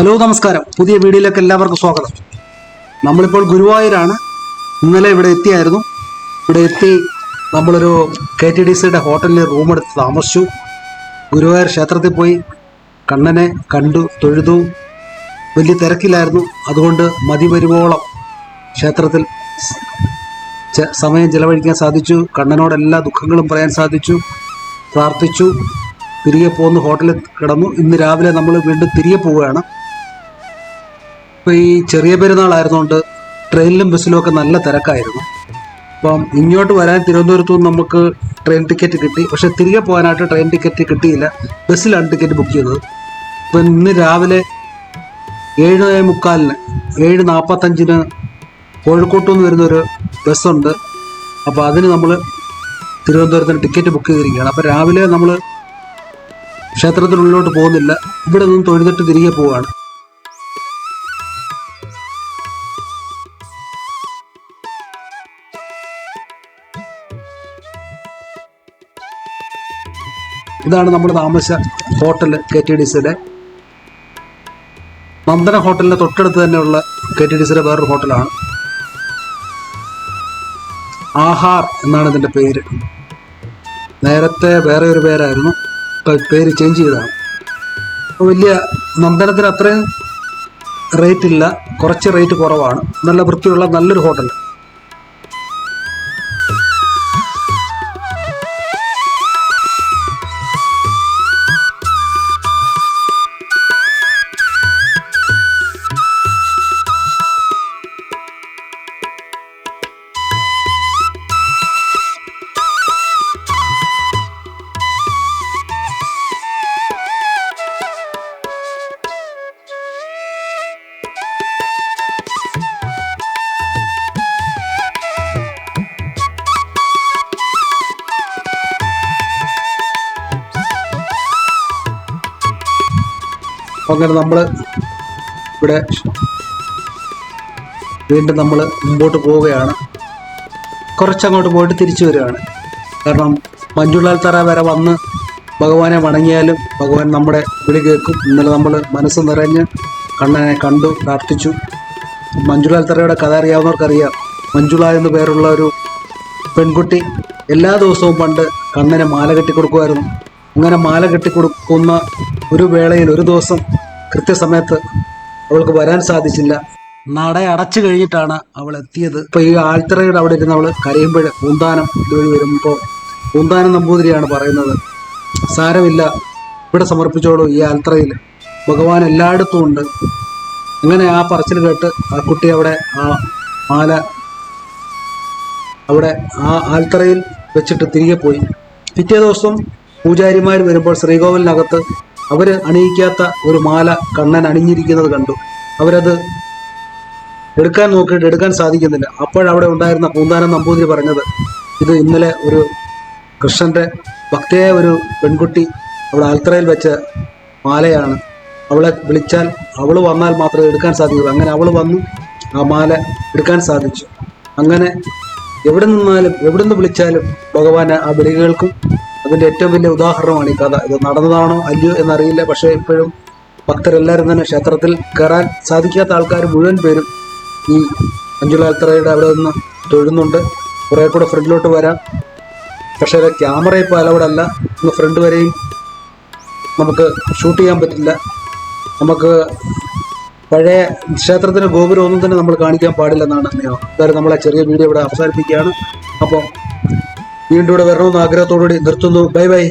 Hello നമസ്കാരം, പുതിയ വീഡിയോയിലേക്ക് എല്ലാവർക്കും സ്വാഗതം. നമ്മളിപ്പോൾ ഗുരുവായൂരാണ്. ഇന്നലെ ഇവിടെ എത്തിയായിരുന്നു. ഇവിടെ എത്തി നമ്മളൊരു KTDCയുടെ ഹോട്ടലിൽ റൂമെടുത്ത് താമസിച്ചു. ഗുരുവായൂർ ക്ഷേത്രത്തിൽ പോയി കണ്ണനെ കണ്ടു, തൊഴുതു. വലിയ തിരക്കിലായിരുന്നു, അതുകൊണ്ട് മതി വരുവോളം ക്ഷേത്രത്തിൽ സമയം ചിലവഴിക്കാൻ സാധിച്ചു. കണ്ണനോട് എല്ലാ ദുഃഖങ്ങളും പറയാൻ സാധിച്ചു, പ്രാർത്ഥിച്ചു. തിരികെ പോന്ന് ഹോട്ടലിൽ കിടന്നു. ഇന്ന് രാവിലെ നമ്മൾ വീണ്ടും തിരികെ പോവുകയാണ്. ഇപ്പോൾ ഈ ചെറിയ പെരുന്നാളായിരുന്നുകൊണ്ട് ട്രെയിനിലും ബസ്സിലും ഒക്കെ നല്ല തിരക്കായിരുന്നു. അപ്പം ഇങ്ങോട്ട് വരാൻ തിരുവനന്തപുരത്തു നിന്ന് നമുക്ക് ട്രെയിൻ ടിക്കറ്റ് കിട്ടി. പക്ഷേ തിരികെ പോകാനായിട്ട് ട്രെയിൻ ടിക്കറ്റ് കിട്ടിയില്ല. ബസ്സിലാണ് ടിക്കറ്റ് ബുക്ക് ചെയ്തത്. അപ്പം ഇന്ന് രാവിലെ 7:45 7:45 കോഴിക്കോട്ടു നിന്ന് വരുന്നൊരു ബസ്സുണ്ട്. അപ്പോൾ അതിന് നമ്മൾ തിരുവനന്തപുരത്തിന് ടിക്കറ്റ് ബുക്ക് ചെയ്തിരിക്കുകയാണ്. അപ്പോൾ രാവിലെ നമ്മൾ ക്ഷേത്രത്തിനുള്ളിലോട്ട് പോകുന്നില്ല, ഇവിടെ നിന്ന് തൊഴുതിട്ട് തിരികെ പോവുകയാണ്. ഇതാണ് നമ്മൾ താമസിച്ച ഹോട്ടൽ, KTDCയുടെ നന്ദന ഹോട്ടലിൻ്റെ തൊട്ടടുത്ത് തന്നെയുള്ള KTDCയുടെ വേറൊരു ഹോട്ടലാണ്. ആഹാർ എന്നാണ് ഇതിൻ്റെ പേര്. നേരത്തെ വേറെ ഒരു പേരായിരുന്നു, ഇപ്പോൾ പേര് ചേഞ്ച് ചെയ്തതാണ്. അപ്പോൾ വലിയ നന്ദനത്തിന് അത്രയും റേറ്റ് ഇല്ല, കുറച്ച് റേറ്റ് കുറവാണ്. നല്ല വൃത്തിയുള്ള നല്ലൊരു ഹോട്ടൽ. അങ്ങനെ നമ്മൾ ഇവിടെ വീണ്ടും നമ്മൾ മുമ്പോട്ട് പോവുകയാണ്. കുറച്ചങ്ങോട്ട് പോയിട്ട് തിരിച്ചു വരികയാണ്. കാരണം മഞ്ജുളാൽ തറ വരെ വന്ന് ഭഗവാനെ വണങ്ങിയാലും ഭഗവാൻ നമ്മുടെ വിളി കേൾക്കും. ഇന്നലെ നമ്മൾ മനസ്സ് നിറഞ്ഞ് കണ്ണനെ കണ്ടു, പ്രാർത്ഥിച്ചു. മഞ്ജുളാൽ തറയുടെ കഥ അറിയാവുന്നവർക്കറിയാം. മഞ്ജുള എന്ന് പേരുള്ള ഒരു പെൺകുട്ടി എല്ലാ ദിവസവും പണ്ട് കണ്ണനെ മാല കെട്ടിക്കൊടുക്കുമായിരുന്നു. അങ്ങനെ മാല കെട്ടിക്കൊടുക്കുന്ന ഒരു വേളയിൽ ഒരു ദിവസം കൃത്യസമയത്ത് അവൾക്ക് വരാൻ സാധിച്ചില്ല. നട അടച്ചു കഴിഞ്ഞിട്ടാണ് അവൾ എത്തിയത്. ഇപ്പോൾ ഈ ആൽത്തറയുടെ അവിടെ ഇരുന്ന് അവൾ കരയുമ്പോൾ പൂന്താനം ഇതുവഴി വരുമ്പോൾ പൂന്താനം നമ്പൂതിരിയാണ് പറയുന്നത്, സാരമില്ല, ഇവിടെ സമർപ്പിച്ചോളൂ, ഈ ആൽത്തറയിൽ ഭഗവാൻ എല്ലായിടത്തും ഉണ്ട്. അങ്ങനെ ആ പറച്ചിൽ കേട്ട് ആ കുട്ടി അവിടെ ആ മാല അവിടെ ആ ആൽത്തറയിൽ വെച്ചിട്ട് തിരികെ പോയി. പിറ്റേ ദിവസം പൂജാരിമാർ വരുമ്പോൾ ശ്രീകോവിലിനകത്ത് അവർ അണിയിക്കാത്ത ഒരു മാല കണ്ണൻ അണിഞ്ഞിരിക്കുന്നത് കണ്ടു. അവരത് എടുക്കാൻ നോക്കിയിട്ട് എടുക്കാൻ സാധിക്കുന്നില്ല. അപ്പോഴവിടെ ഉണ്ടായിരുന്ന പൂന്താനം നമ്പൂതിരി പറഞ്ഞത്, ഇത് ഇന്നലെ ഒരു കൃഷ്ണൻ്റെ ഭക്തിയായ ഒരു പെൺകുട്ടി അവിടെ ആൽത്തറയിൽ വെച്ച മാലയാണ്. അവളെ വിളിച്ചാൽ അവൾ വന്നാൽ മാത്രമേ എടുക്കാൻ സാധിക്കുള്ളൂ. അങ്ങനെ അവൾ വന്നു ആ മാല എടുക്കാൻ സാധിച്ചു. അങ്ങനെ എവിടെ നിന്നാലും എവിടെ നിന്ന് വിളിച്ചാലും ഭഗവാൻ ആ വിളി കേൾക്കും. അതിൻ്റെ ഏറ്റവും വലിയ ഉദാഹരണമാണ് ഈ കഥ. ഇത് നടന്നതാണോ അല്ലയോ എന്നറിയില്ല. പക്ഷേ ഇപ്പോഴും ഭക്തരെല്ലാവരും തന്നെ ക്ഷേത്രത്തിൽ കയറാൻ സാധിക്കാത്ത ആൾക്കാർ മുഴുവൻ പേരും ഈ മഞ്ജുളാൽത്തറയുടെ അവിടെ നിന്ന് തൊഴുന്നുണ്ട്. കുറേ കൂടെ ഫ്രണ്ടിലോട്ട് വരാം. പക്ഷേ ക്യാമറ ഇപ്പോൾ അലൗഡ് അല്ല. ഒന്ന് ഫ്രണ്ട് വരെയും നമുക്ക് ഷൂട്ട് ചെയ്യാൻ പറ്റില്ല. നമുക്ക് പഴയ ക്ഷേത്രത്തിൻ്റെ ഗോപുരം ഒന്നും തന്നെ നമ്മൾ കാണിക്കാൻ പാടില്ലെന്നാണ് നിയമം. എന്തായാലും നമ്മളെ ചെറിയ വീഡിയോ ഇവിടെ അവസാനിപ്പിക്കുകയാണ്. അപ്പോൾ വീണ്ടും ഇവിടെ വരണമെന്ന് ആഗ്രഹത്തോടുകൂടി നിർത്തുന്നു. Bye bye.